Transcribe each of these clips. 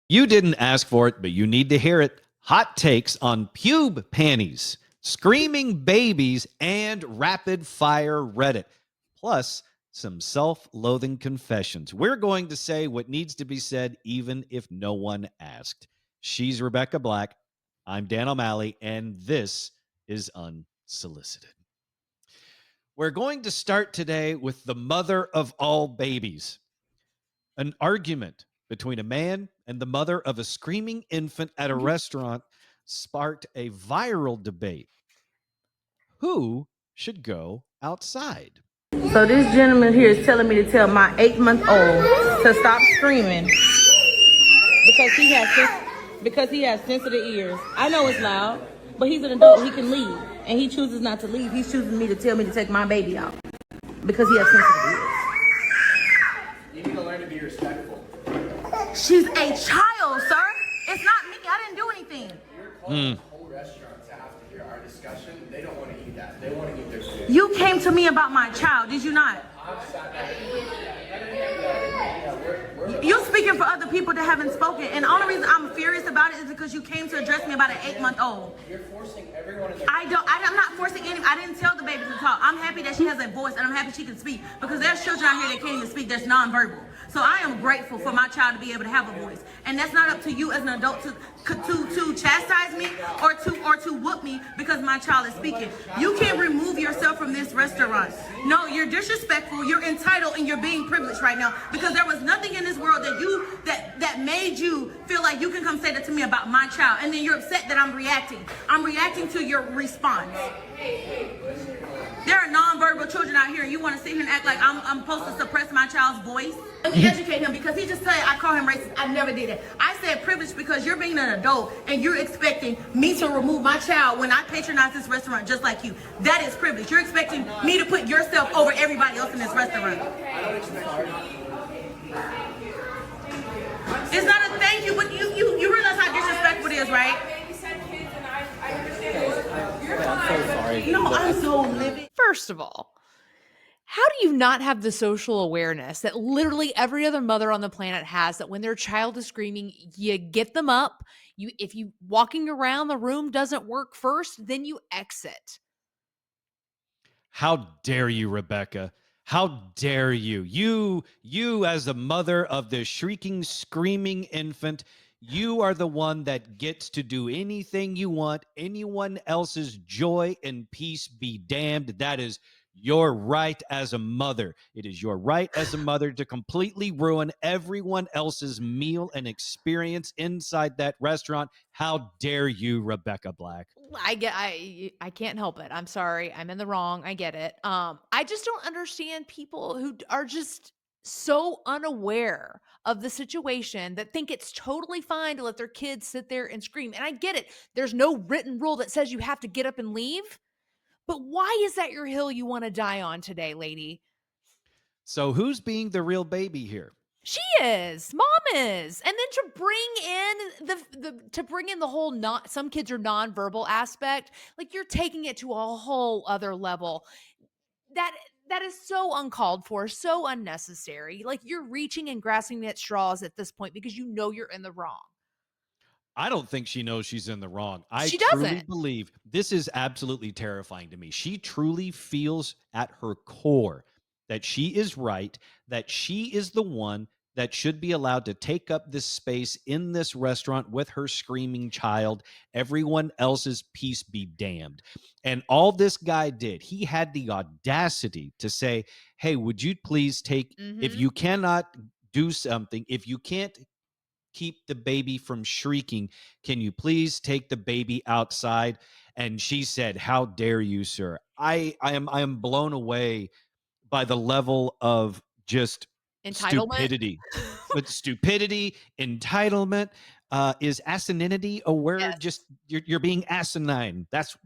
You didn't ask for it, but you need to hear it. Hot takes on pube panties, screaming babies, and rapid fire Reddit. Plus, some self loathing confessions. We're going to say what needs to be said, even if no one asked. She's Rebekah Black. I'm Dan O'Malley, and this is Unsolicited. We're going to start today with the mother of all babies. An argument between a man and the mother of a screaming infant at a restaurant sparked a viral debate. Who should go outside? So this gentleman here is telling me to tell my 8-month-old to stop screaming because he has sensitive ears. I know it's loud, but he's an adult. He can leave, and he chooses not to leave. He's choosing me to tell me to take my baby out because he has sensitive ears. You need to learn to be respectful. She's a child, sir. It's not me. I didn't do anything. You're calling the whole restaurant to have to hear our discussion. They don't want to eat that. They want to eat their food. You came to me about my child, did you not? You're speaking for other people that haven't spoken, and the only reason I'm furious about it is because you came to address me about an 8-month-old. You're forcing everyone in their I'm not forcing any. I didn't tell the baby to talk. I'm happy that she has a voice, and I'm happy she can speak, because there's children out here that can't even speak. That's nonverbal. So I am grateful for my child to be able to have a voice, and that's not up to you as an adult to chastise me or to whoop me because my child is speaking. You can't remove yourself from this restaurant. No, you're disrespectful. You're entitled, and you're being privileged right now because there was nothing in this world that made you feel like you can come say that to me about my child, and then you're upset that I'm reacting. I'm reacting to your response. There are nonverbal children out here, and you want to sit here and act like I'm supposed to suppress my child's voice? Let me educate him, because he just said I call him racist. I never did it. I said privilege because you're being an adult and you're expecting me to remove my child when I patronize this restaurant just like you. That is privilege. You're expecting me to put yourself over everybody else in this restaurant. It's not a thank you, but you realize how disrespectful it is, right? I'm so sorry. No, I'm so livid. First of all, how do you not have the social awareness that literally every other mother on the planet has, that when their child is screaming, you get them up. If you walking around the room doesn't work first, then you exit. How dare you, Rebekah? How dare you? You as a mother of the shrieking, screaming infant, you are the one that gets to do anything you want. Anyone else's joy and peace be damned. That is your right as a mother. It is your right as a mother to completely ruin everyone else's meal and experience inside that restaurant. How dare you, Rebekah Black? I can't help it. I'm sorry. I'm in the wrong. I get it. I just don't understand people who are just so unaware of the situation that think it's totally fine to let their kids sit there and scream. And I get it. There's no written rule that says you have to get up and leave. But why is that your hill you want to die on today, lady? So who's being the real baby here? She is. Mom is. And then to bring in the whole some kids are nonverbal aspect, like you're taking it to a whole other level. That is so uncalled for, so unnecessary. Like you're reaching and grasping at straws at this point because you know you're in the wrong. I don't think she knows she's in the wrong. She truly doesn't. believe this is absolutely terrifying to me. She truly feels at her core that she is right, that she is the one that should be allowed to take up this space in this restaurant with her screaming child. Everyone else's peace be damned. And all this guy did, he had the audacity to say, hey, would you please take, if you cannot do something, if you can't keep the baby from shrieking, can you please take the baby outside? And she said, how dare you, sir? I am blown away by the level of just Entitlement. stupidity. But stupidity, entitlement, is asininity a word? Yes. Just you're being asinine. That's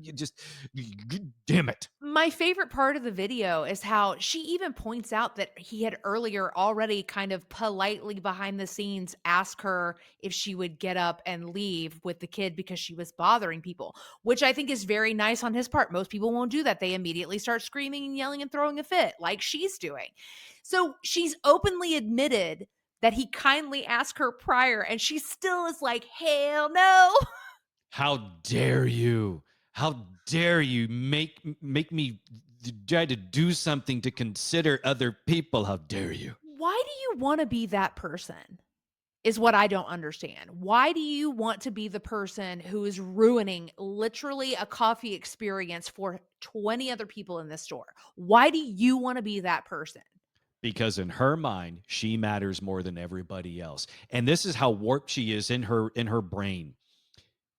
damn it. My favorite part of the video is how she even points out that he had earlier already kind of politely behind the scenes asked her if she would get up and leave with the kid because she was bothering people, which I think is very nice on his part. Most people won't do that. They immediately start screaming and yelling and throwing a fit like she's doing. So she's openly admitted that he kindly asked her prior, and she still is like, hell no. How dare you? How dare you make me try to do something to consider other people? How dare you? Why do you want to be that person? Is what I don't understand. Why do you want to be the person who is ruining literally a coffee experience for 20 other people in this store? Why do you want to be that person? Because in her mind, she matters more than everybody else. And this is how warped she is in her brain.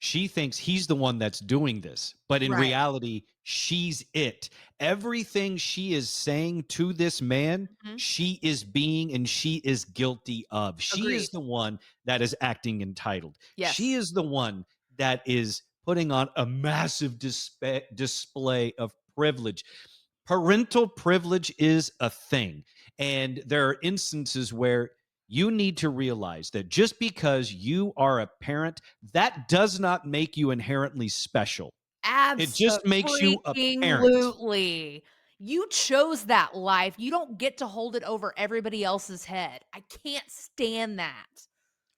She thinks he's the one that's doing this, but in Right. reality, she's it. Everything she is saying to this man, Mhm. she is being and she is guilty of. She is Agreed. the one that is acting entitled. She Yes. is the one that is putting on a massive display of privilege. Parental privilege is a thing. And there are instances where you need to realize that just because you are a parent, that does not make you inherently special. It just makes you a parent. Abso-freaking-lutely. You chose that life. You don't get to hold it over everybody else's head. I can't stand that.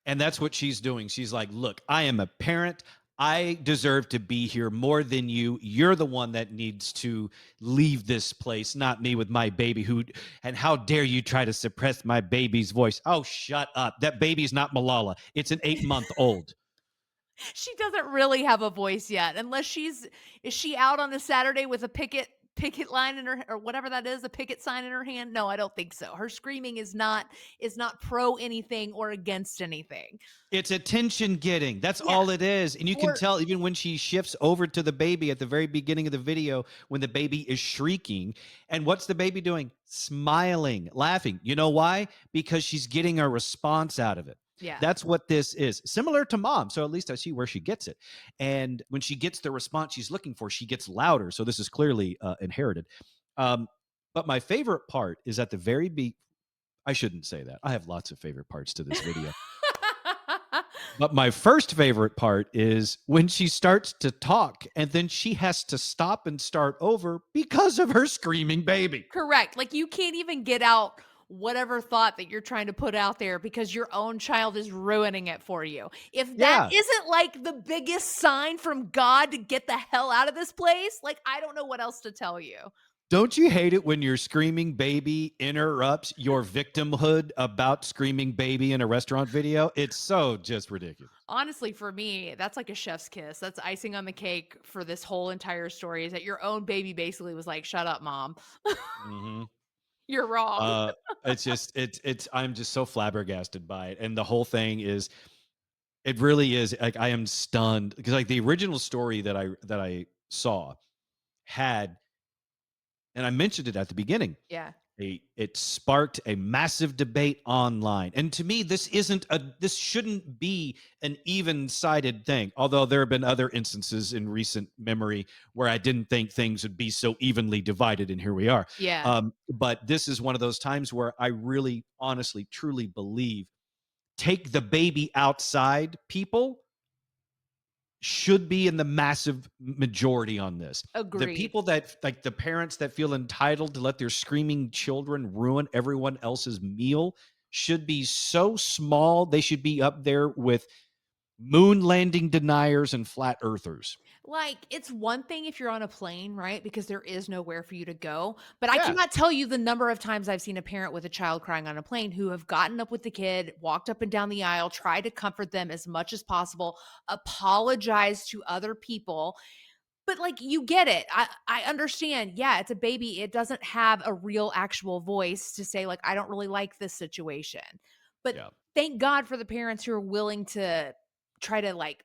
And that's what she's doing. She's like, look, I am a parent. I deserve to be here more than you. You're the one that needs to leave this place, not me with my baby who, and how dare you try to suppress my baby's voice? Oh, shut up. That baby's not Malala. It's an 8-month old. She doesn't really have a voice yet, unless she's is she out on a Saturday with a picket line in her or whatever that is, a picket sign in her hand? No, I don't think so. Her screaming is not pro anything or against anything. It's attention getting. That's Yeah, all it is. And you can or tell even when she shifts over to the baby at the very beginning of the video, when the baby is shrieking. And what's the baby doing? Smiling, laughing. You know why? Because she's getting a response out of it. yeah. That's what this is. Similar to mom. So at least I see where she gets it. And when she gets the response she's looking for, she gets louder. So this is clearly inherited. Um, but my favorite part is at the very I shouldn't say that. I have lots of favorite parts to this video. But my first favorite part is when she starts to talk and then she has to stop and start over because of her screaming baby. Correct. Like, you can't even get out whatever thought that you're trying to put out there because your own child is ruining it for you. If that Yeah. isn't like the biggest sign from God to get the hell out of this place, like, I don't know what else to tell you. Don't you hate it when your screaming baby interrupts your victimhood about screaming baby in a restaurant video? It's so just ridiculous. Honestly, for me, that's like a chef's kiss. That's icing on the cake for this whole entire story, is that your own baby basically was like, "Shut up, mom. Mhm. You're wrong." Uh, it's I'm just so flabbergasted by it, and the whole thing is it really is like I am stunned because like the original story that I saw had, and I mentioned it at the beginning. Yeah, It sparked a massive debate online, and to me, this shouldn't be an even-sided thing. Although there have been other instances in recent memory where I didn't think things would be so evenly divided, and here we are. yeah, But this is one of those times where I really, honestly, truly believe take the baby outside. People should be in the massive majority on this. The agreed. people that like the parents that feel entitled to let their screaming children ruin everyone else's meal should be so small. They should be up there with moon landing deniers and flat earthers. Like, it's one thing if you're on a plane, right? Because there is nowhere for you to go. But I Yeah. cannot tell you the number of times I've seen a parent with a child crying on a plane who have gotten up with the kid, walked up and down the aisle, tried to comfort them as much as possible, apologize to other people. But like, you get it. I understand. Yeah, it's a baby. It doesn't have a real actual voice to say like, I don't really like this situation. But Yeah. thank God for the parents who are willing to try to like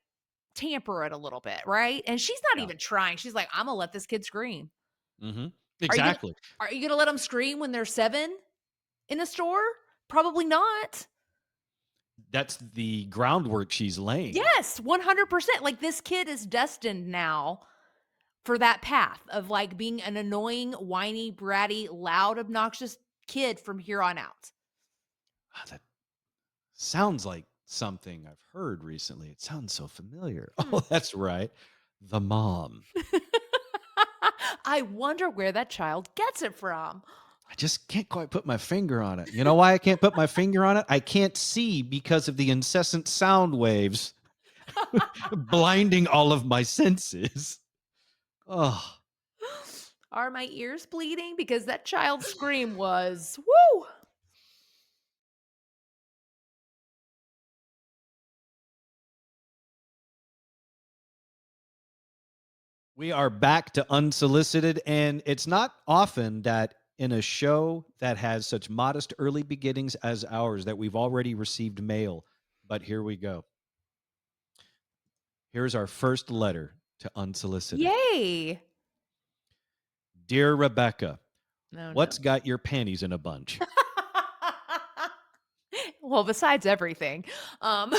tamper it a little bit, right? And she's not Yeah. even trying. She's like, "I'm gonna let this kid scream." Hmm. Are you gonna Exactly. are you gonna let them scream when they're 7 in a store? Probably not. That's the groundwork she's laying. Yes, 100%. Like, this kid is destined now for that path of like being an annoying, whiny, bratty, loud, obnoxious kid from here on out. Ah, that sounds like something I've heard recently. It sounds so familiar. Hmm. Oh, that's right. The mom. I wonder where that child gets it from. I just can't quite put my finger on it. You know why I can't put my finger on it? I can't see because of the incessant sound waves blinding all of my senses. Oh, Are my ears bleeding? Because that child's scream was woo. we are back to Unsolicited, and it's not often that in a show that has such modest early beginnings as ours that we've already received mail. But here we go. Here's our first letter to Unsolicited. Yay. Dear Rebekah, No, what's no. got your panties in a bunch? Well, besides everything. Um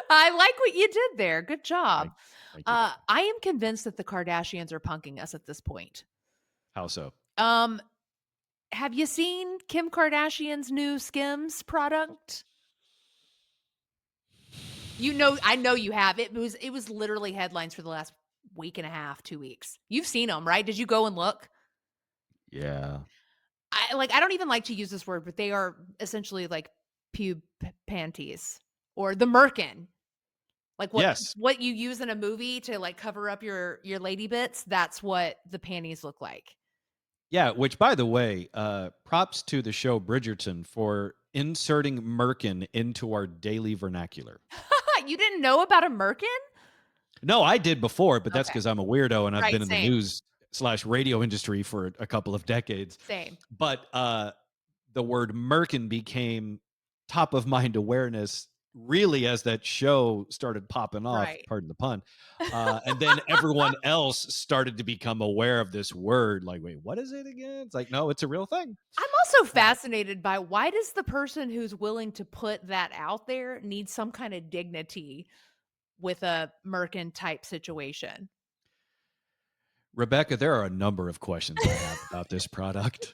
I like what you did there. Good job. Thank, thank you. I am convinced that the Kardashians are punking us at this point. How so? Um, have you seen Kim Kardashian's new Skims product? I know you have. It was literally headlines for the last week and a half, 2 weeks. You've seen them, right? Did you go and look? Yeah. I don't even like to use this word, but they are essentially like panties or the merkin. Like Yes. what you use in a movie to like cover up your lady bits, that's what the panties look like. Yeah, which by the way, props to the show Bridgerton for inserting merkin into our daily vernacular. You didn't know about a merkin? No, I did before, but that's Okay. because I'm a weirdo and I've Right, been in the same. news/radio industry for a couple of decades. Same. But the word merkin became top of mind awareness really as that show started popping off, Right. pardon the pun. And then everyone else started to become aware of this word. Like, wait, what is it again? It's like, no, it's a real thing. I'm also fascinated by why does the person who's willing to put that out there need some kind of dignity with a merkin type situation? Rebekah, there are a number of questions I have about this product.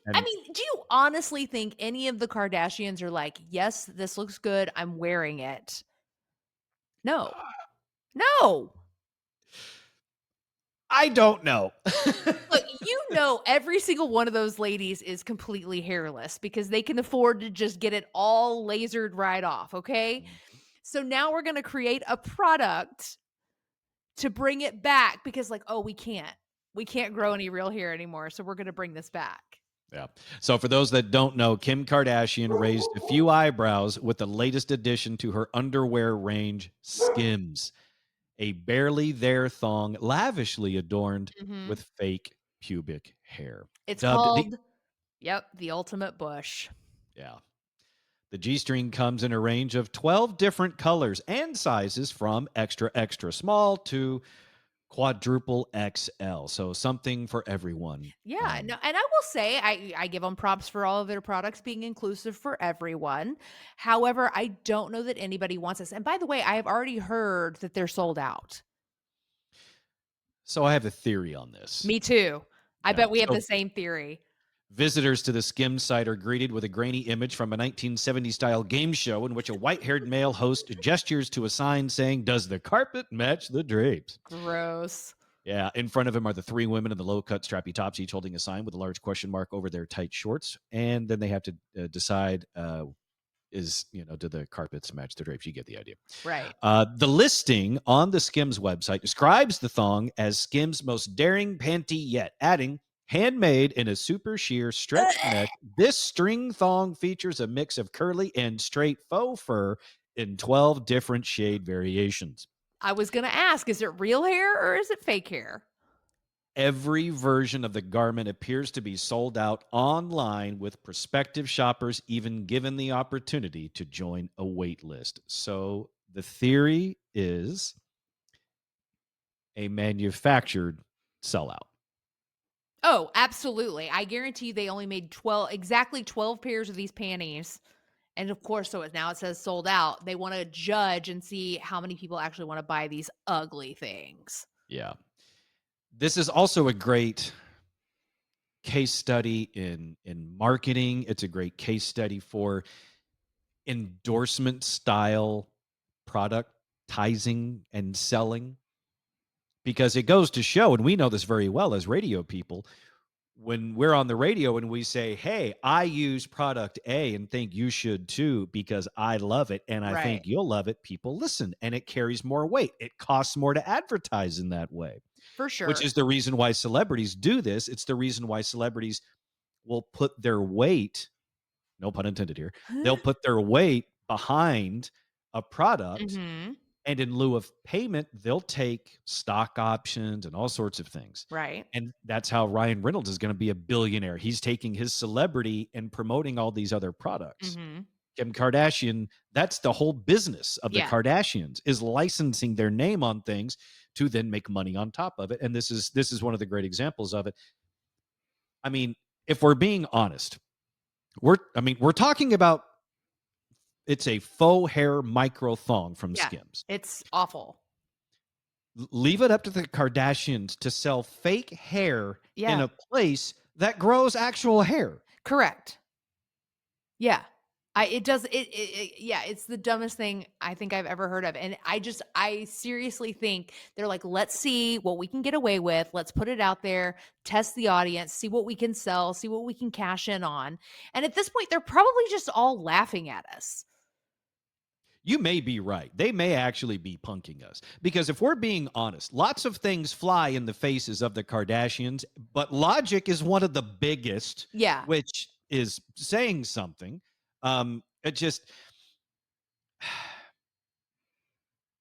I And mean, do you honestly think any of the Kardashians are like, "Yes, this looks good. I'm wearing it." No. No. I don't know. Look, every single one of those ladies is completely hairless because they can afford to just get it all lasered right off, okay? So now we're gonna create a product to bring it back because like, "Oh, we can't. We can't grow any real hair anymore, so we're gonna bring this back." Yeah. So for those that don't know, Kim Kardashian raised a few eyebrows with the latest addition to her underwear range, Skims, a barely there thong lavishly adorned Mhm. with fake pubic hair. It's Dubbed the called Yep, the ultimate bush. Yeah. The G-string comes in a range of 12 different colors and sizes from extra extra small to quadruple XL. So something for everyone. Yeah, no, and I will say I give them props for all of their products being inclusive for everyone. However, I don't know that anybody wants this. And by the way, I have already heard that they're sold out. So I have a theory on this. Me too. I Yeah. bet we have So the same theory. visitors to the Skim site are greeted with a grainy image from a 1970s style game show in which a white haired male host gestures to a sign saying, "Does the carpet match the drapes?" Gross. Yeah. In front of him are the three women in the low cut strappy tops, each holding a sign with a large question mark over their tight shorts. And then they have to decide do the carpets match the drapes? You get the idea. Right. The listing on the Skims website describes the thong as Skims' most daring panty yet, adding, handmade in a super sheer stretch mesh, this string thong features a mix of curly and straight faux fur in 12 different shade variations. I was going to ask, is it real hair or is it fake hair? Every version of the garment appears to be sold out online, with prospective shoppers even given the opportunity to join a wait list. So the theory is a manufactured sellout. Oh, absolutely. I guarantee you they only made 12 pairs of these panties. And of course, now it says sold out. They want to judge and see how many people actually want to buy these ugly things. Yeah. This is also a great case study in marketing. It's a great case study for endorsement style productizing and selling. because it goes to show, and we know this very well as radio people, when we're on the radio and we say, hey, I use product A and think you should too because I love it and I Right. think you'll love it, people listen and it carries more weight. It costs more to advertise in that way, For which sure. is the reason why celebrities do this. It's the reason why celebrities will put their weight, no pun intended here, they'll put their weight behind a product, Mhm. and in lieu of payment, they'll take stock options and all sorts of things. Right. And that's how Ryan Reynolds is going to be a billionaire. He's taking his celebrity and promoting all these other products. Mhm. Kim Kardashian, that's the whole business of the Yeah. Kardashians, is licensing their name on things to then make money on top of it. And this is one of the great examples of it. I mean, if we're being honest, we're talking about, it's a faux hair micro thong from Yeah. Skims. It's awful. Leave it up to the Kardashians to sell fake hair in Yeah. a place that grows actual hair. Correct. Yeah. It does yeah, it's the dumbest thing I think I've ever heard of. And I seriously think they're like, let's see what we can get away with. Let's put it out there, test the audience, see what we can sell, see what we can cash in on. And at this point, they're probably just all laughing at us. You may be right. They may actually be punking us. Because if we're being honest, lots of things fly in the faces of the Kardashians, but logic is one of the biggest, Yeah. which is saying something. It just,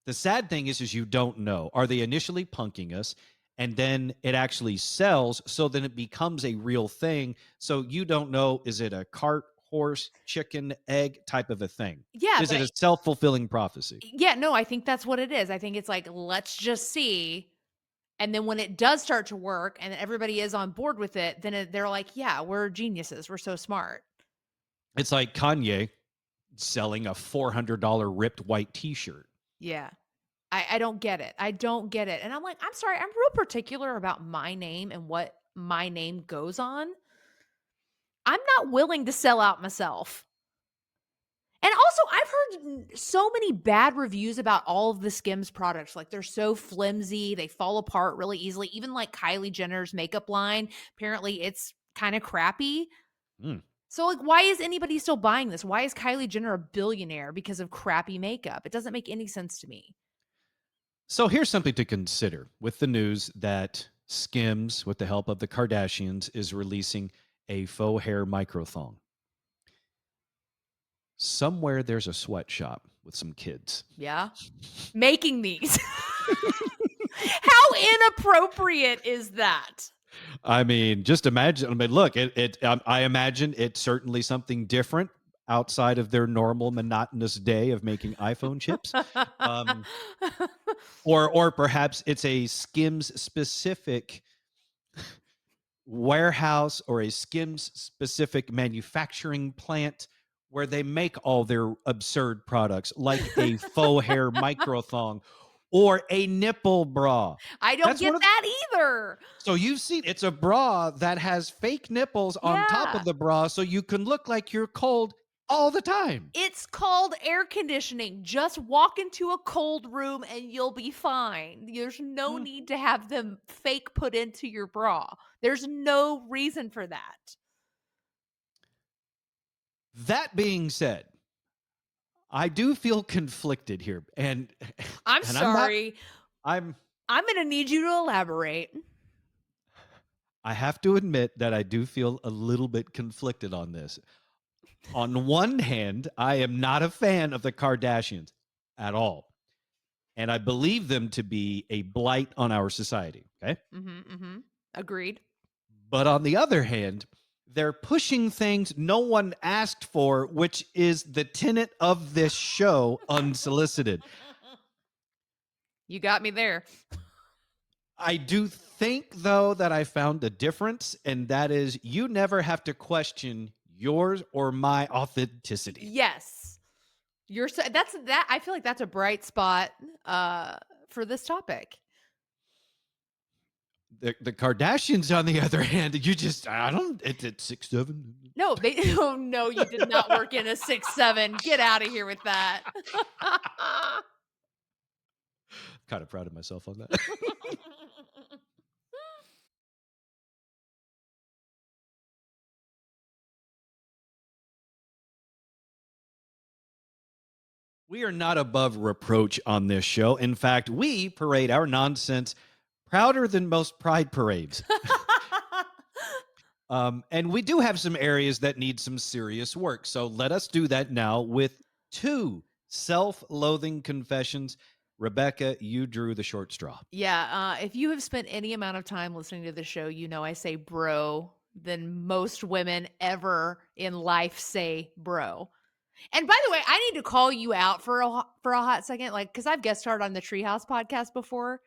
the sad thing is you don't know. Are they initially punking us? And then it actually sells. So then it becomes a real thing. So you don't know, is it a cart, horse, chicken, egg type of a thing? Yeah, Is it but a self-fulfilling prophecy? yeah, no, I think that's what it is. I think it's like, let's just see. And then when it does start to work and everybody is on board with it, then they're like, yeah, we're geniuses. We're so smart. It's like Kanye selling a $400 ripped white t-shirt. Yeah. I don't get it. I don't get it. And I'm like, I'm sorry, I'm real particular about my name and what my name goes on. I'm not willing to sell out myself. And also, I've heard so many bad reviews about all of the Skims products. Like, they're so flimsy, they fall apart really easily. Even like Kylie Jenner's makeup line, apparently it's kind of crappy. Mm. So, like, why is anybody still buying this? Why is Kylie Jenner a billionaire because of crappy makeup? It doesn't make any sense to me. So here's something to consider with the news that Skims, with the help of the Kardashians, is releasing a faux hair microthong. Somewhere there's a sweatshop with some kids. Yeah. Making these. How inappropriate is that? I mean, just imagine. I mean, look, I imagine it's certainly something different outside of their normal monotonous day of making iPhone chips. Or perhaps it's a Skims specific warehouse or a Skims specific manufacturing plant where they make all their absurd products, like a faux hair microthong or a nipple bra. I don't That's get one of that either. So you've seen, it's a bra that has fake nipples on top Yeah. of the bra so you can look like you're cold all the time. It's called air conditioning. Just walk into a cold room and you'll be fine. There's no need to have them fake put into your bra. There's no reason for that. That being said, I do feel conflicted here. And I'm and sorry. I'm going to need you to elaborate. I have to admit that I do feel a little bit conflicted on this. On one hand, I am not a fan of the Kardashians at all. And I believe them to be a blight on our society. Okay. Agreed. But on the other hand, they're pushing things no one asked for, which is the tenet of this show, Unsolicited. You got me there. I do think, though, that I found a difference, and that is you never have to question yours or my authenticity. Yes. I feel like that's a bright spot for this topic. The Kardashians, on the other hand, it's 6'7". No, oh no, you did not work in a 6'7". Get out of here with that. Kind of proud of myself on that. We are not above reproach on this show. In fact, we parade our nonsense prouder than most pride parades. And we do have some areas that need some serious work. So let us do that now with 2 self-loathing confessions. Rebekah, you drew the short straw. Yeah, if you have spent any amount of time listening to the show, you know I say bro than most women ever in life say bro. And by the way, I need to call you out for a hot second, like, because I've guest starred on the Treehouse podcast before.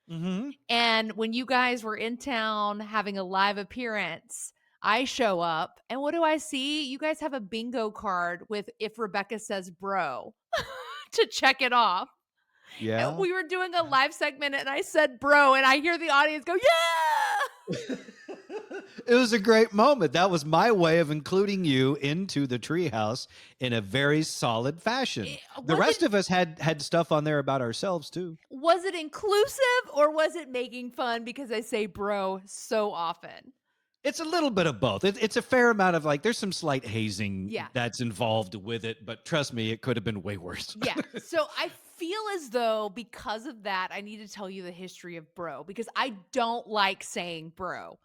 Mm-hmm. And when you guys were in town having a live appearance, I show up and what do I see? You guys have a bingo card with if Rebekah says bro to check it off. And Yeah. we were doing a live segment and I said bro and I hear the audience go, yeah. It was a great moment. That was my way of including you into the treehouse in a very solid fashion. The rest of us had stuff on there about ourselves too. Was it inclusive or was it making fun because I say bro so often? It's a little bit of both. It's a fair amount of like, there's some slight hazing Yeah. that's involved with it, but trust me, it could have been way worse. Yeah. So I feel as though because of that, I need to tell you the history of bro because I don't like saying bro.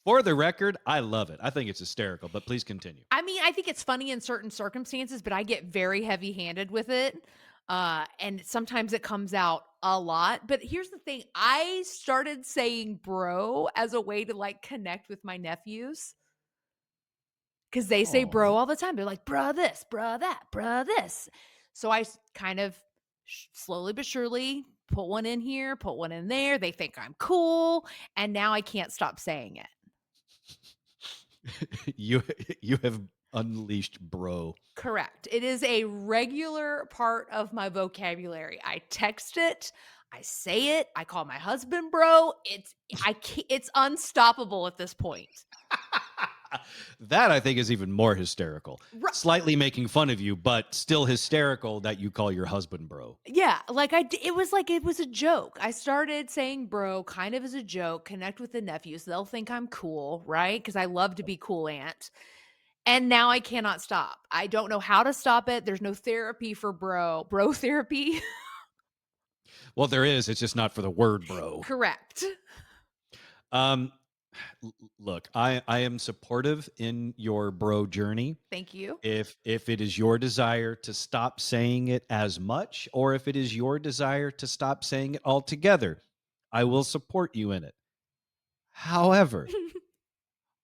For the record, I love it. I think it's hysterical, but please continue. I mean, I think it's funny in certain circumstances, but I get very heavy-handed with it. And sometimes it comes out a lot. But here's the thing. I started saying bro as a way to like connect with my nephews. Because they say bro all the time. They're like, bruh this, bruh that, bruh this. So I kind of slowly but surely put one in here, put one in there. They think I'm cool. And now I can't stop saying it. You have unleashed bro. Correct. It is a regular part of my vocabulary. I text it, I say it, I call my husband bro. It's unstoppable at this point. That I think is even more hysterical. Right. Slightly making fun of you, but still hysterical that you call your husband bro. Yeah, it was a joke. I started saying bro kind of as a joke, connect with the nephews. They'll think I'm cool, right? Because I love to be cool aunt. And now I cannot stop. I don't know how to stop it. There's no therapy for bro therapy. Well, there is. It's just not for the word bro. Correct. Look, I am supportive in your bro journey. Thank you. If it is your desire to stop saying it as much, or if it is your desire to stop saying it altogether, I will support you in it. However,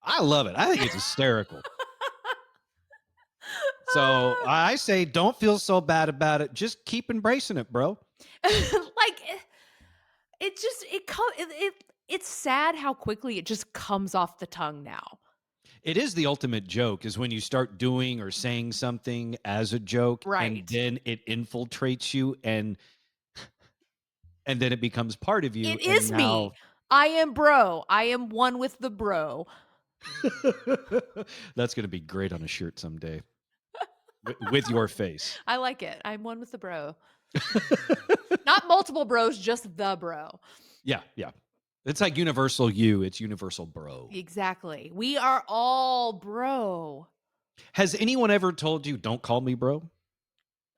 I love it. I think it's hysterical. So I say, don't feel so bad about it. Just keep embracing it, bro. Like it's sad how quickly it just comes off the tongue now. It is the ultimate joke is when you start doing or saying something as a joke, Right. and then it infiltrates you and then it becomes part of you. It is me. I am bro. I am one with the bro. That's going to be great on a shirt someday. With your face. I like it. I'm one with the bro. Not multiple bros, just the bro. Yeah. It's like universal you. It's universal bro. Exactly. We are all bro. Has anyone ever told you, don't call me bro?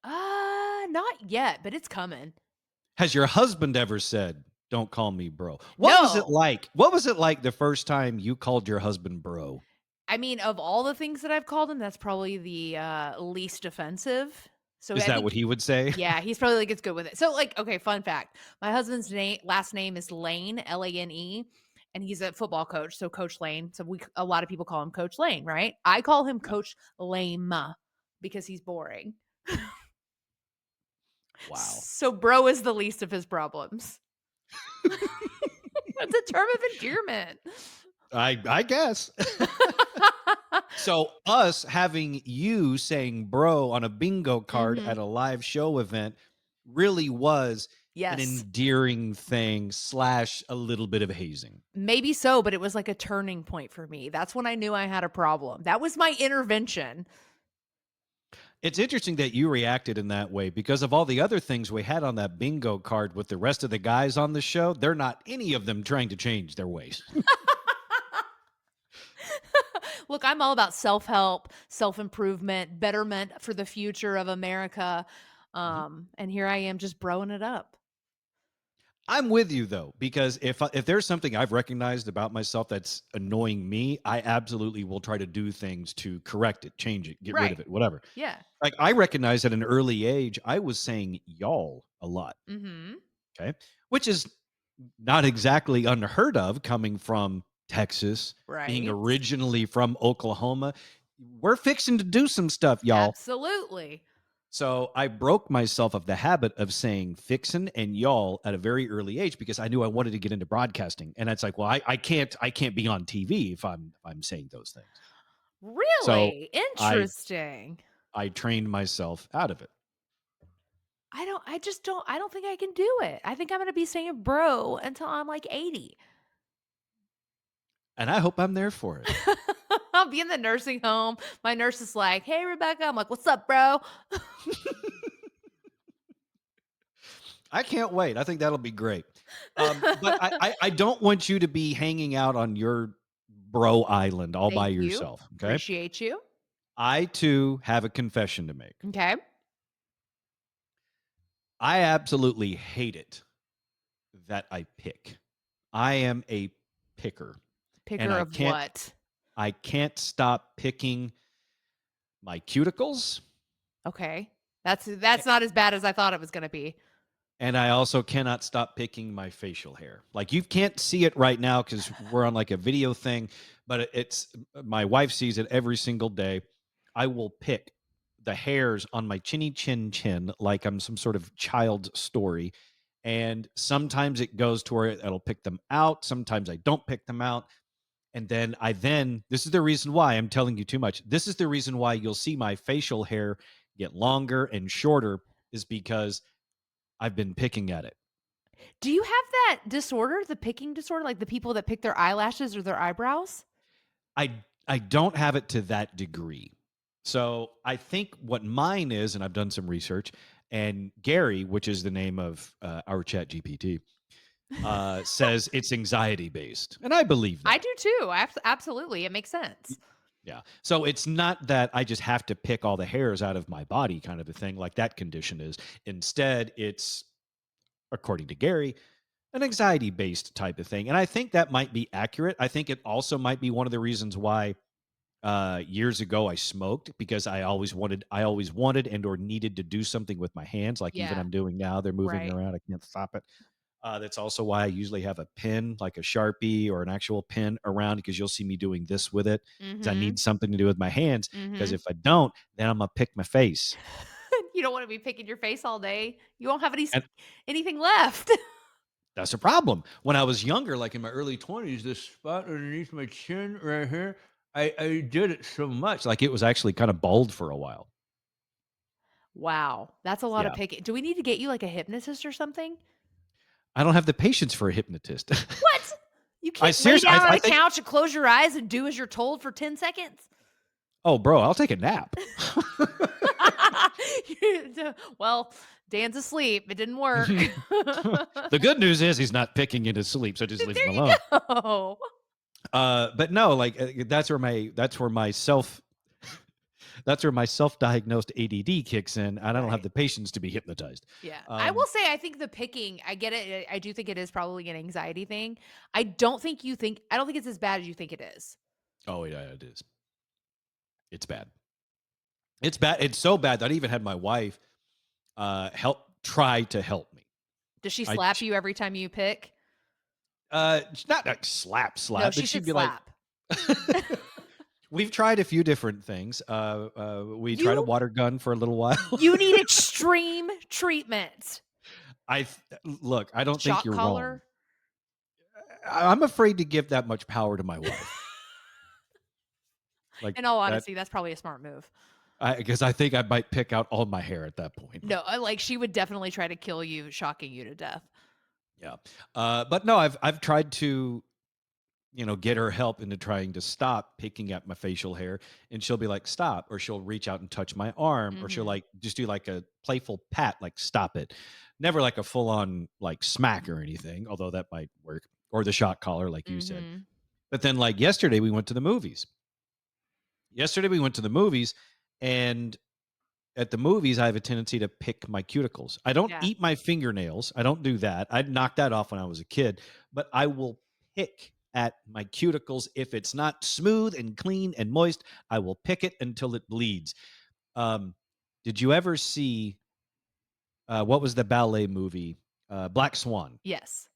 Not yet, but it's coming. Has your husband ever said, don't call me bro? What was it like? What was it like the first time you called your husband bro? I mean, of all the things that I've called him, that's probably the least offensive. So Is that what he would say? Yeah, he's probably like, it's good with it. So like, okay, fun fact. My husband's last name is Lane, Lane, and he's a football coach. So Coach Lane. So a lot of people call him Coach Lane, right? I call him Coach Lame because he's boring. Wow. So bro is the least of his problems. It's a term of endearment. I guess. So us having you saying bro on a bingo card at a live show event really was an endearing thing / a little bit of hazing. Maybe so, but it was like a turning point for me. That's when I knew I had a problem. That was my intervention. It's interesting that you reacted in that way because of all the other things we had on that bingo card with the rest of the guys on the show. They're not any of them trying to change their ways. Look, I'm all about self-help, self-improvement, betterment for the future of America. Mhm. And here I am just broing it up. I'm with you though, because if there's something I've recognized about myself that's annoying me, I absolutely will try to do things to correct it, change it, get rid Right. of it, whatever. Yeah. Like I recognize at an early age, I was saying y'all a lot. Mhm. Okay. Which is not exactly unheard of coming from Texas, being Right. originally from Oklahoma. We're fixing to do some stuff, y'all. Absolutely. So I broke myself of the habit of saying fixin' and y'all at a very early age because I knew I wanted to get into broadcasting. And it's like, well, I can't be on TV if I'm saying those things. So Really? I Interesting. I trained myself out of it. I don't think I can do it. I think I'm gonna be saying bro until I'm like 80. And I hope I'm there for it. I'll be in the nursing home. My nurse is like, "Hey, Rebecca." I'm like, "What's up, bro?" I can't wait. I think that'll be great. But I don't want you to be hanging out on your bro island all by Thank you. yourself. Okay. Appreciate you. I too have a confession to make. Okay. I absolutely hate it that I pick. I am a picker and Picker I of can't what? I can't stop picking my cuticles Okay. That's not as bad as I thought it was gonna be. and I also cannot stop picking my facial hair. Like you can't see it right now cuz we're on like a video thing, but it's my wife sees it every single day. I will pick the hairs on my chinny chin like I'm some sort of child story. And sometimes it goes to where it'll pick them out. Sometimes I don't pick them out. And then this is the reason why I'm telling you too much. This is the reason why you'll see my facial hair get longer and shorter is because I've been picking at it. Do you have that disorder, the picking disorder, like the people that pick their eyelashes or their eyebrows? I don't have it to that degree. So I think what mine is, and I've done some research, and Gary, which is the name of our chat GPT, says it's anxiety based. And I believe I that. do too. Absolutely. It makes sense. Yeah. So it's not that I just have to pick all the hairs out of my body kind of a thing like that condition is. Instead, it's, according to Gary, an anxiety based type of thing. And I think that might be accurate. I think it also might be one of the reasons why years ago I smoked because I always wanted and or needed to do something with my hands like even Yeah. I'm doing now. They're moving Right. around. I can't stop it. That's also why I usually have a pen, like a Sharpie or an actual pen around because you'll see me doing this with it because I Mhm. need something to do with my hands. Because Mhm. if I don't, then I'm gonna pick my face. You don't wanna be picking your face all day. You won't have And anything left. that's a problem. When I was younger, like in my early 20s, this spot underneath my chin right here, I did it so much. Like it was actually kind of bald for a while. Wow. That's a lot of Yeah. picking. Do we need to get you like a hypnotist or something? I don't have the patience for a hypnotist. What? You I can't lay seriously, down on I a think, couch and close your eyes and do as you're told for 10 seconds? oh, bro, I'll take a nap. Well, Dan's asleep. It didn't work. The good news is he's not picking in his sleep, so just leave him There you alone. go. But no, like that's where my self-diagnosed ADD kicks in, and I don't have Right. the patience to be hypnotized. Yeah. I will Um, say I think the picking, I get it. I do think it is probably an anxiety thing. I don't think it's as bad as you think it is. oh yeah, it is. It's bad. It's bad. It's so bad that I even had my wife help try to help me. Does she I slap you every time you pick? It's not like No, slap, she but she'd should be like, slap. we've tried a few different things. We tried a You water gun for a little while. you need extreme treatment. Look, I don't think Shock you're wrong. collar. I'm afraid to give that much power to my wife. Like In all that, honesty, that's probably a smart move. because I think I might pick out all my hair at that point. No, like she would definitely try to kill you, shocking you to death. Yeah, but no, I've tried to get her help into trying to stop picking at my facial hair. And she'll be like, stop. Or she'll reach out and touch my arm. Or she'll Mhm. like just do like a playful pat, like, stop it. Never like a full on like smack or anything, although that might work. Or the shot collar, like you said. Mhm. But then, like yesterday, we went to the movies. And at the movies, I have a tendency to pick my cuticles. I don't Yeah. eat my fingernails. I don't do that. I knocked that off when I was a kid, but I will pick at my cuticles. If it's not smooth and clean and moist, I will pick it until it bleeds. Um, did you ever see what was the ballet movie? Black Swan. Yes.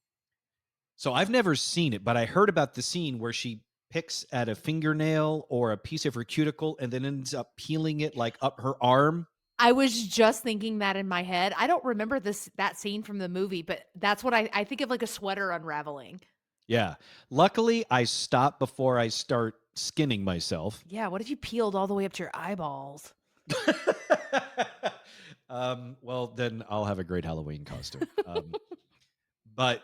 So I've never seen it, but I heard about the scene where she picks at a fingernail or a piece of her cuticle and then ends up peeling it like up her arm. I was just thinking that in my head. I don't remember that scene from the movie, but that's what I think of, like a sweater unraveling. Yeah. Luckily, I stop before I start skinning myself. Yeah, what if you peeled all the way up to your eyeballs? Well, then I'll have a great Halloween costume. But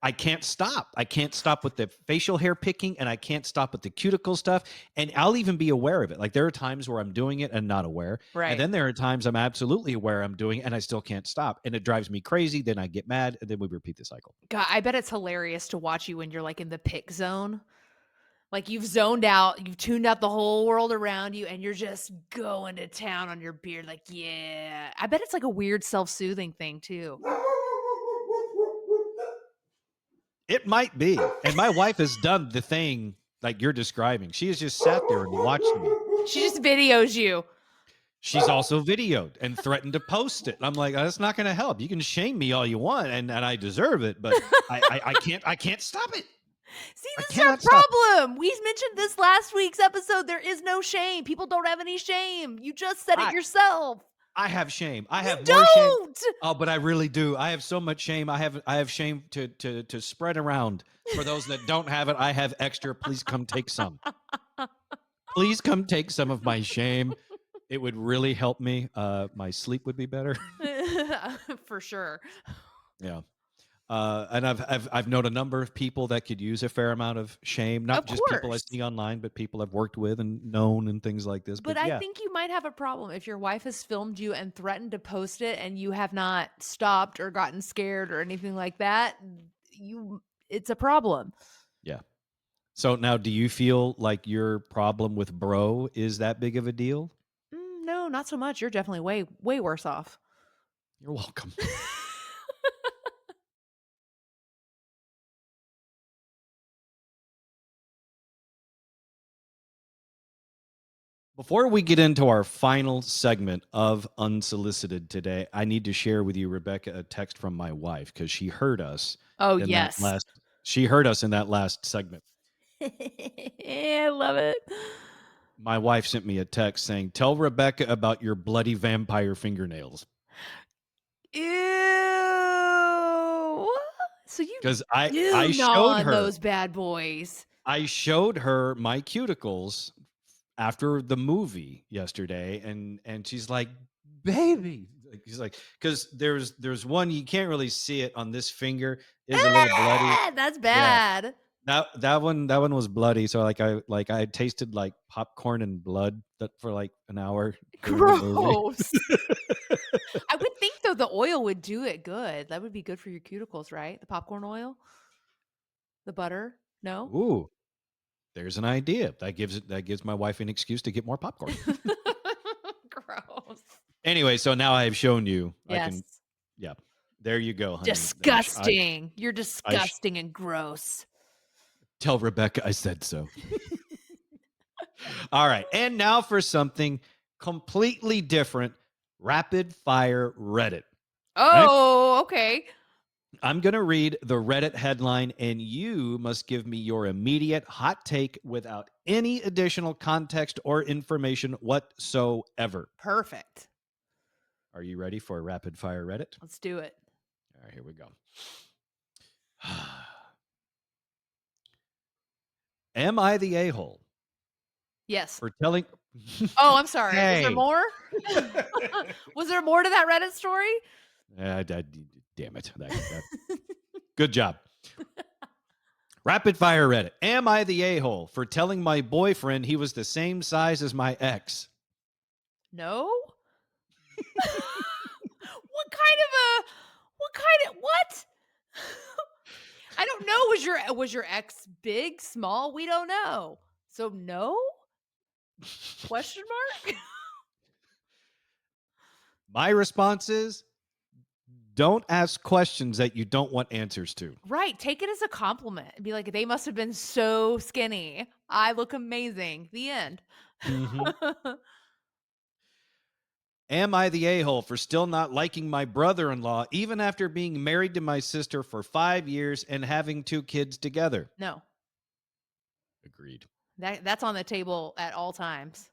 I can't stop. I can't stop with the facial hair picking, and I can't stop with the cuticle stuff. And I'll even be aware of it. Like there are times where I'm doing it and not aware. And Right. then there are times I'm absolutely aware I'm doing it and I still can't stop. And it drives me crazy. Then I get mad and then we repeat the cycle. God, I bet it's hilarious to watch you when you're, like, in the pick zone. Like, you've zoned out, you've tuned out the whole world around you, and you're just going to town on your beard, like, "Yeah." I bet it's, like, a weird self-soothing thing too. It might be. And my wife has done the thing like you're describing. She has just sat there and watched me. She just videos you. She's also videoed and threatened to post it. I'm like, that's not going to help. You can shame me all you want, and I deserve it, but I can't stop it. See, I this is our cannot stop. problem. We mentioned this last week's episode. There is no shame. People don't have any shame. You just said it yourself. I have shame. I You have more shame. don't. Oh, but I really do. I have so much shame. I have shame to spread around. For those that don't have it, I have extra. Please come take some. Please come take some of my shame. It would really help me. My sleep would be better. For sure. Yeah. And I've known a number of people that could use a fair amount of shame, not Of just people I course. see online, but people I've worked with and known and things like this. But But I yeah, think you might have a problem if your wife has filmed you and threatened to post it and you have not stopped or gotten scared or anything like that. It's a problem. yeah. So now, do you feel like your problem with bro is that big of a deal? No, not so much. You're definitely way worse off. You're welcome. Before we get into our final segment of Unsolicited today, I need to share with you, Rebekah, a text from my wife because she heard us Oh, in that yes. last. She heard us in that last segment. I love it. My wife sent me a text saying, "Tell Rebekah about your bloody vampire fingernails." Ew. So you Because I do gnaw showed on her those bad boys. I showed her my cuticles after the movie yesterday, and she's like, "Baby," like, she's like, because there's one you can't really see it on this finger is a little bloody. That's Yeah, bad. that one was bloody. So I tasted like popcorn and blood that for like an hour during the movie. Gross. I would think though the oil would do it good. That would be good for your cuticles, right? The popcorn oil, the butter. No. Ooh, there's an idea that gives my wife an excuse to get more popcorn. Gross. Anyway, so now I have shown you. I Yes. can. Yeah, there you go, honey. Disgusting. You're I disgusting and gross. tell Rebekah I said so. All right, and now for something completely different: rapid fire Reddit. Oh, okay. I'm going to read the Reddit headline, and you must give me your immediate hot take without any additional context or information whatsoever. Perfect. Are you ready for rapid fire Reddit? Let's do it. All right, here we go. Am I the a-hole Yes. for telling? Oh, I'm sorry. Was Hey. there more? Was there more to that Reddit story? Damn it. Good job. Rapid fire Reddit. Am I the a-hole for telling my boyfriend he was the same size as my ex? No? What? I don't know. Was your ex big, small? We don't know. So no? Question mark? My response is don't ask questions that you don't want answers to. Right. Take it as a compliment. Be like, they must have been so skinny. I look amazing. The end. Mhm. Am I the a-hole for still not liking my brother-in-law even after being married to my sister for 5 years and having 2 kids together? No. Agreed. That's on the table at all times.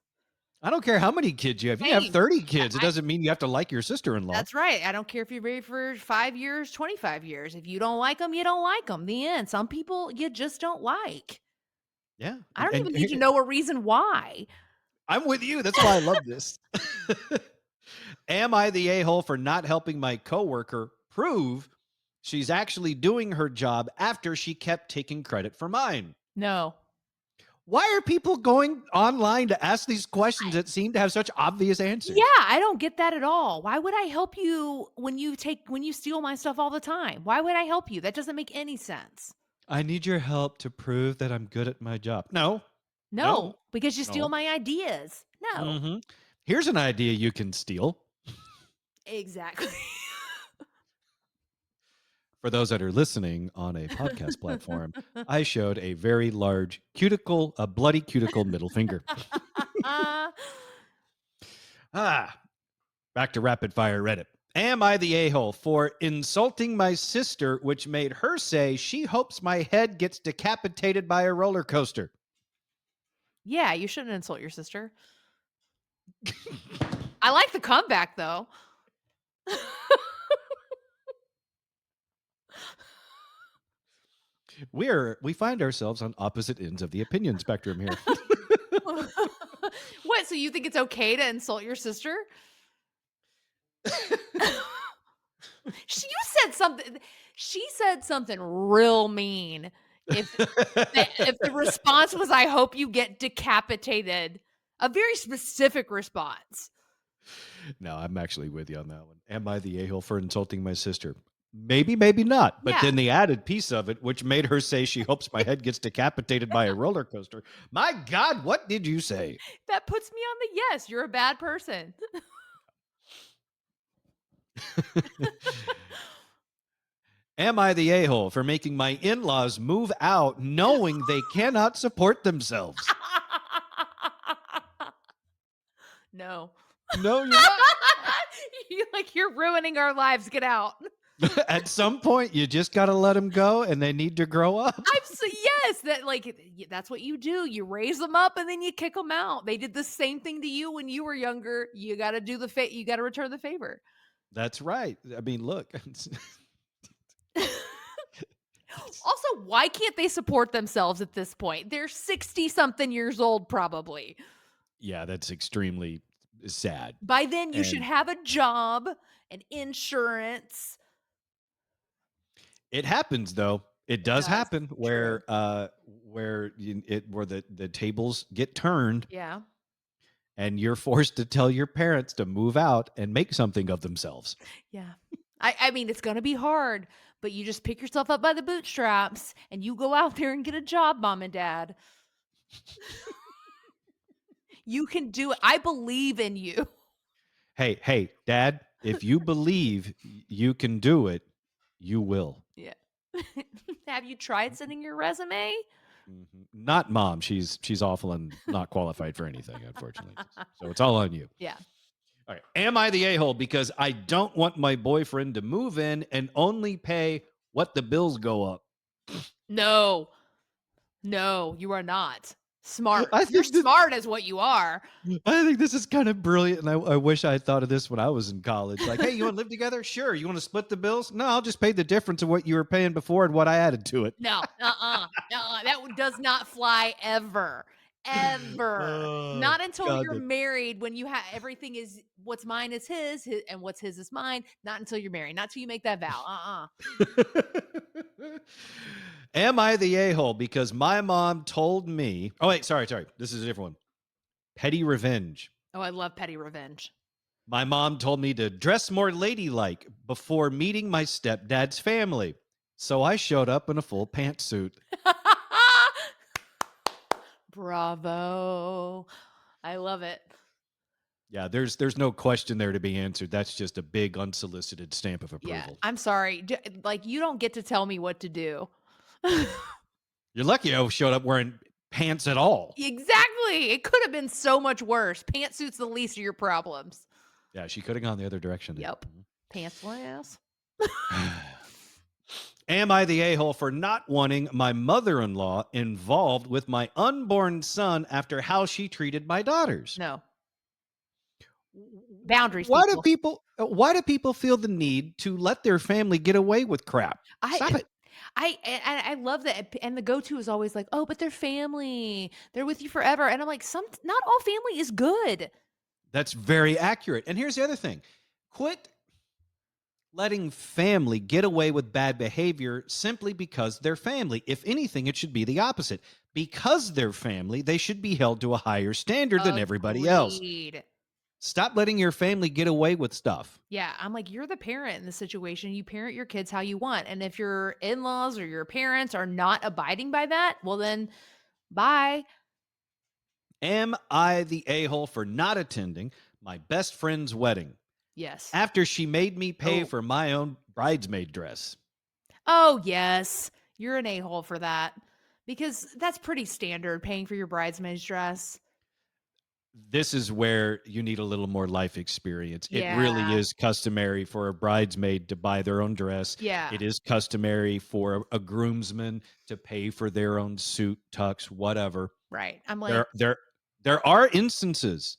I don't care how many kids you have. You have Same. 30 kids. It I doesn't mean you have to like your sister-in-law. That's right. I don't care if you're married for 5 years, 25 years. If you don't like them, you don't like them. The end. Some people you just don't like. Yeah. I don't And even need to know a reason why. I'm with you. That's why I love this. Am I the a-hole for not helping my coworker prove she's actually doing her job after she kept taking credit for mine? No. Why are people going online to ask these questions that seem to have such obvious answers? Yeah, I don't get that at all. Why would I help you when you steal my stuff all the time? Why would I help you? That doesn't make any sense. I need your help to prove that I'm good at my job. No. No, because you No. steal my ideas. No. Mhm. Here's an idea you can steal. Exactly. For those that are listening on a podcast platform, I showed a very large cuticle, a bloody cuticle middle finger. Back to rapid fire Reddit. Am I the a-hole for insulting my sister, which made her say she hopes my head gets decapitated by a roller coaster? Yeah, you shouldn't insult your sister. I like the comeback though. We find ourselves on opposite ends of the opinion spectrum here. What? So you think it's okay to insult your sister? She said something real mean. If the response was, "I hope you get decapitated," a very specific response. No, I'm actually with you on that one. Am I the a-hole for insulting my sister? Maybe, maybe not. But Yeah. then the added piece of it, which made her say she hopes my head gets decapitated by a roller coaster. My God, what did you say? That puts me on the yes. You're a bad person. Am I the a-hole for making my in-laws move out knowing they cannot support themselves? No. No, you're not. You're ruining our lives. Get out. At some point, you just got to let them go and they need to grow up. Yes, that's what you do. You raise them up and then you kick them out. They did the same thing to you when you were younger. You got to you got to return the favor. That's right. I mean, look. Also, why can't they support themselves at this point? They're 60 something years old, probably. Yeah, that's extremely sad. By then, you should And- have a job and insurance. It happens though. It does does. happen True. where the tables get turned Yeah. and you're forced to tell your parents to move out and make something of themselves. Yeah. I mean, it's going to be hard, but you just pick yourself up by the bootstraps and you go out there and get a job, mom and dad. You can do it. I believe in you. Hey, Dad, if you believe you can do it, you will. Yeah. Have you tried sending your resume? Mhm. Not Mom. She's awful and not qualified for anything, unfortunately. So it's all on you. Yeah. All right. Am I the a-hole because I don't want my boyfriend to move in and only pay what the bills go up? No, you are not smart. I You're think this- smart as what you are. I think this is kind of brilliant, and I wish I had thought of this when I was in college. Like, hey, you want to live together? Sure. You want to split the bills? No, I'll just pay the difference of what you were paying before and what I added to it. No, that does not fly ever. ever. Oh, Not until God. you're married when you have everything is what's mine is his, and what's his is mine. Not until you're married. Not until you make that vow. Am I the a-hole because my mom told me? Oh, wait, sorry. This is a different one. Petty revenge. Oh, I love petty revenge. My mom told me to dress more ladylike before meeting my stepdad's family. So I showed up in a full pantsuit. Bravo. I love it. Yeah, there's no question there to be answered. That's just a big unsolicited stamp of Yeah. approval. I'm sorry. Like, you don't get to tell me what to do. You're lucky I showed up wearing pants at all. Exactly. It could have been so much worse. Pantsuit's the least of your problems. Yeah, she could have gone the other direction there. Yep. Pantsless. Am I the a-hole for not wanting my mother-in-law involved with my unborn son after how she treated my daughters? No. Boundaries, Why do people feel the need to let their family get away with crap? Stop it. I love that, and the go-to is always like, "Oh, but they're family. They're with you forever." And I'm like, not all family is good. That's very accurate. And here's the other thing. Quit letting family get away with bad behavior simply because they're family. If anything, it should be the opposite. Because they're family, they should be held to a higher standard than everybody else. Agreed. Stop letting your family get away with stuff. Yeah, I'm like, you're the parent in the situation. You parent your kids how you want. And if your in-laws or your parents are not abiding by that, well then bye. Am I the a-hole for not attending my best friend's wedding Yes. after she made me pay Oh. for my own bridesmaid dress? Oh, yes. You're an a-hole for that. Because that's pretty standard, paying for your bridesmaid's dress. This is where you need a little more life experience. It Yeah. really is customary for a bridesmaid to buy their own dress. Yeah. It is customary for a groomsman to pay for their own suit, tux, whatever. Right. I'm like, There are instances,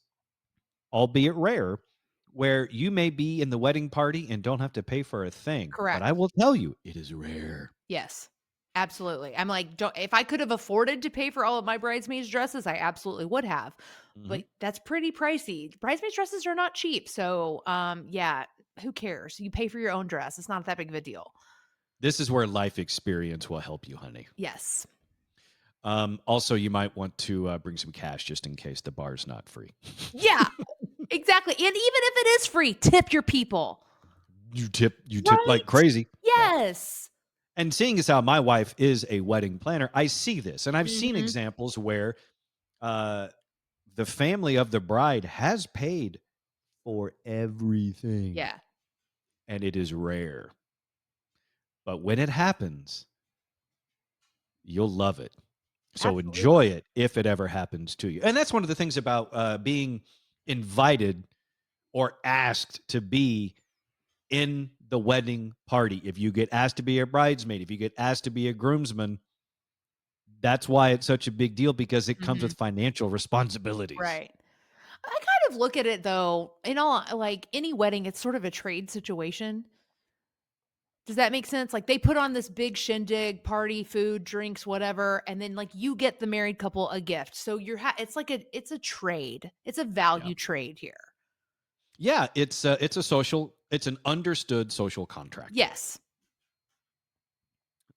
albeit rare, where you may be in the wedding party and don't have to pay for a thing. correct. But I will tell you, it is rare. Yes. Absolutely. I'm like, if I could have afforded to pay for all of my bridesmaids' dresses, I absolutely would have. Mhm. But that's pretty pricey. Bridesmaids' dresses are not cheap. So, yeah, who cares? You pay for your own dress. It's not that big of a deal. This is where life experience will help you, honey. Yes. Also, you might want to bring some cash just in case the bar's not free. Yeah, exactly. And even if it is free, tip your people. You tip Right? like crazy. Yes. And seeing as how my wife is a wedding planner, I see this. And I've seen Mhm. examples where the family of the bride has paid for everything. Yeah. And it is rare. But when it happens, you'll love it. So Absolutely. enjoy it if it ever happens to you. And that's one of the things about being invited or asked to be in the wedding party. If you get asked to be a bridesmaid, if you get asked to be a groomsman, that's why it's such a big deal, because it comes with financial responsibilities. Right. I kind of look at it though, in all, like any wedding, it's sort of a trade situation. Does that make sense? Like they put on this big shindig, party, food, drinks, whatever, and then like you get the married couple a gift. So it's like it's a trade. It's a value trade here. Yeah, it's an understood social contract. Yes.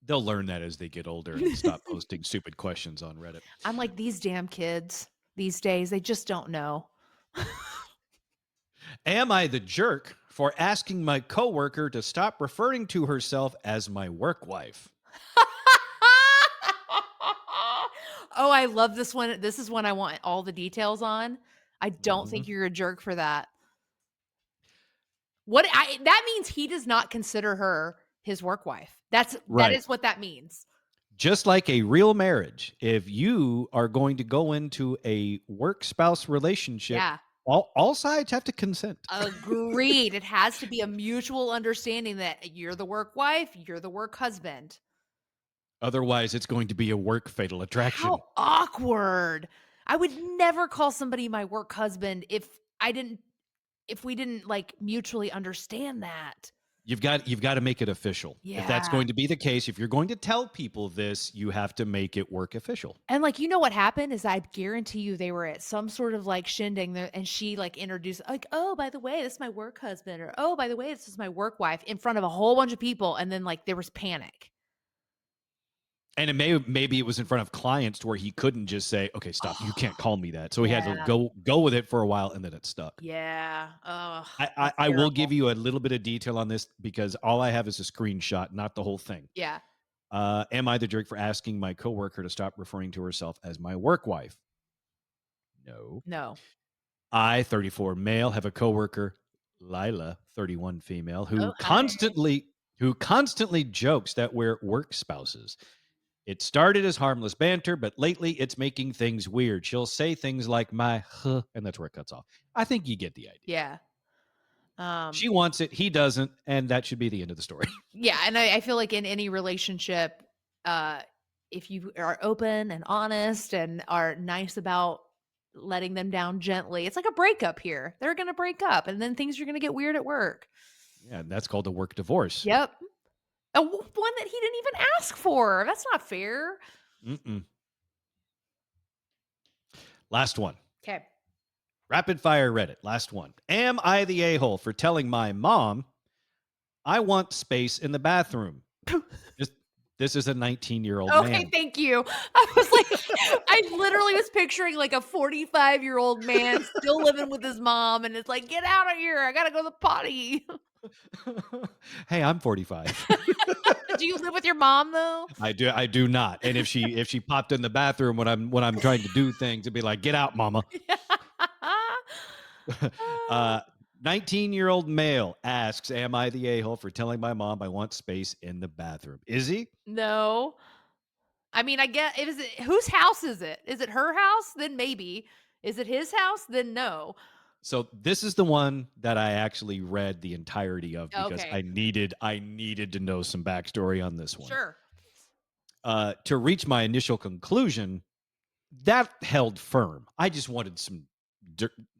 They'll learn that as they get older and stop posting stupid questions on Reddit. I'm like, these damn kids these days, they just don't know. Am I the jerk for asking my coworker to stop referring to herself as my work wife? Oh, I love this one. This is one I want all the details on. I don't think you're a jerk for that. That means he does not consider her his work wife. That is what that means. Just like a real marriage, if you are going to go into a work spouse relationship, all sides have to consent. Agreed. It has to be a mutual understanding that you're the work wife, you're the work husband. Otherwise, it's going to be a work fatal attraction. How awkward. I would never call somebody my work husband if we didn't like mutually understand that. You've got to make it official. If that's Yeah. going to be the case, if you're going to tell people this, you have to make it work official. And, like, you know what happened is I guarantee you they were at some sort of, like, shindig there, and she, like, introduced, like, "Oh, by the way, this is my work husband," or, "Oh, by the way, this is my work wife," in front of a whole bunch of people, and then, like, there was panic. And maybe it was in front of clients to where he couldn't just say, "Okay, stop. You can't call me that." So he had to Yeah. go with it for a while, and then it stuck. Yeah. Oh, I that's I will give terrible. you a little bit of detail on this because all I have is a screenshot, not the whole thing. Yeah. Am I the jerk for asking my coworker to stop referring to herself as my work wife? No. No. I, 34 male, have a coworker, Lila, 31 female, Oh, hi. who constantly jokes that we're work spouses. It started as harmless banter, but lately it's making things weird. She'll say things like my huh, and that's where it cuts off. I think you get the idea. Yeah. Um, She wants it, he doesn't, and that should be the end of the story. yeah, and I feel like in any relationship, uh, if you are open and honest and are nice about letting them down gently, it's like a breakup here. They're gonna break up, and then things are gonna get weird at work. Yeah, that's called a work divorce. Yep. One that he didn't even ask for. That's not fair. Mm-mm. Last one. Okay. Rapid fire Reddit. Last one. Am I the a-hole for telling my mom I want space in the bathroom? This, this is a 19-year-old Okay, man. thank you. I was like, I literally was picturing like a 45-year-old man still living with his mom, and it's like, get out of here. I gotta go to the potty. Hey, I'm 45. Do you live with your mom though? I do not. And if she popped in the bathroom when I'm trying to do things, it'd be like, get out, mama. 19-year-old male asks, am I the a-hole for telling my mom I want space in the bathroom? Is he? No. I mean, I get it. Is it whose house is it? Is it her house? Then maybe. Is it his house? Then no. So this is the one that I actually read the entirety of because Okay. I needed to know some backstory on this one. Sure. To reach my initial conclusion, that held firm. I just wanted some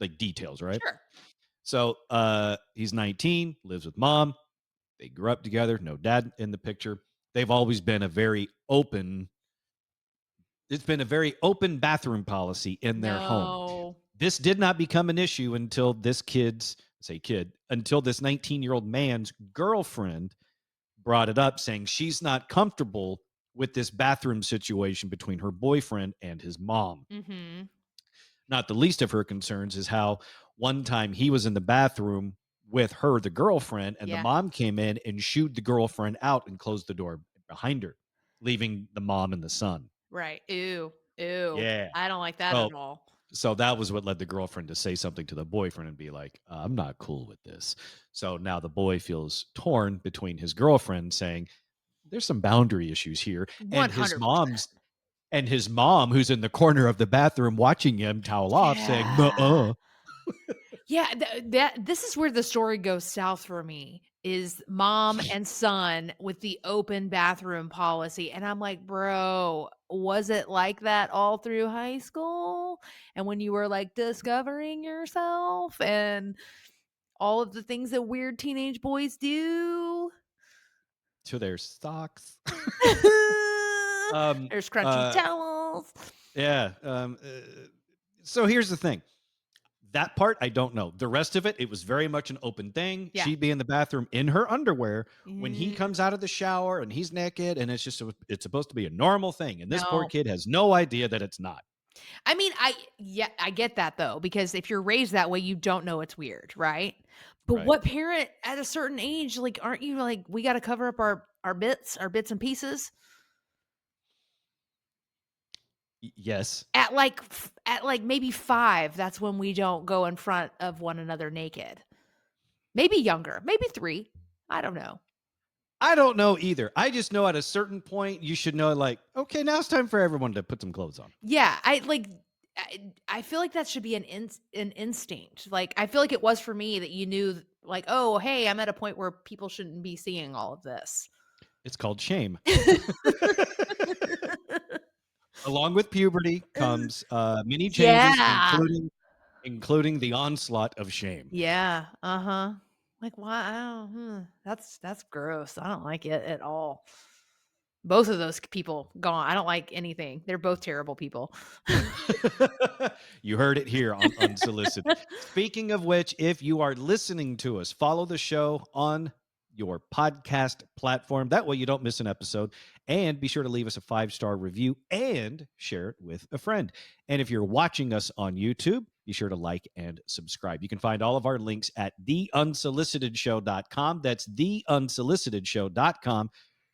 like details, right? Sure. So he's 19, lives with mom. They grew up together. No dad in the picture. They've always been a very open. It's been a very open bathroom policy in their home. No. This did not become an issue until until this 19-year-old man's girlfriend brought it up, saying she's not comfortable with this bathroom situation between her boyfriend and his mom. Mm-hmm. Not the least of her concerns is how one time he was in the bathroom with her, the girlfriend, and the Yeah. mom came in and shooed the girlfriend out and closed the door behind her, leaving the mom and the son. Right. Ew. Ew. Yeah. I don't like that So at all. So that was what led the girlfriend to say something to the boyfriend and be like, I'm not cool with this. So now the boy feels torn between his girlfriend saying, there's some boundary issues here. And his 100%. mom, who's in the corner of the bathroom watching him towel off, saying, Yeah. nuh-uh. Yeah, this is where the story goes south for me, is mom and son with the open bathroom policy, and I'm like, "Bro, was it like that all through high school? And when you were, like, discovering yourself and all of the things that weird teenage boys do?" To their socks. There's crunchy towels. Yeah. So here's the thing. That part, I don't know. The rest of it, it was very much an open thing. Yeah. She'd be in the bathroom in her underwear when he Mm, comes out of the shower and he's naked, and it's supposed to be a normal thing. And this poor no. kid has no idea that it's not. I mean, I get that though, because if you're raised that way, you don't know it's weird, right? But Right. what parent at a certain age, like, aren't you like, we got to cover up our bits and pieces Yes. at like maybe 5? That's when we don't go in front of one another naked. Maybe younger, maybe 3. I don't know. I don't know either. I just know at a certain point you should know, like, okay, now it's time for everyone to put some clothes on. Yeah, I feel like that should be an instinct. Like, I feel like it was for me that you knew, like, oh, hey, I'm at a point where people shouldn't be seeing all of this. It's called shame. Along with puberty comes many changes, Yeah. including the onslaught of shame. Yeah, uh-huh. Like, why? That's gross. I don't like it at all. Both of those people gone. I don't like anything. They're both terrible people. You heard it here on Unsolicited. Speaking of which, if you are listening to us, follow the show on your podcast platform. That way you don't miss an episode. And be sure to leave us a 5-star review and share it with a friend. And if you're watching us on YouTube, be sure to like and subscribe. You can find all of our links at theunsolicitedshow.com. That's theunsolicitedshow.com.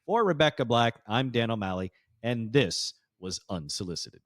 For Rebekah Black, I'm Dan O'Malley, and this was Unsolicited.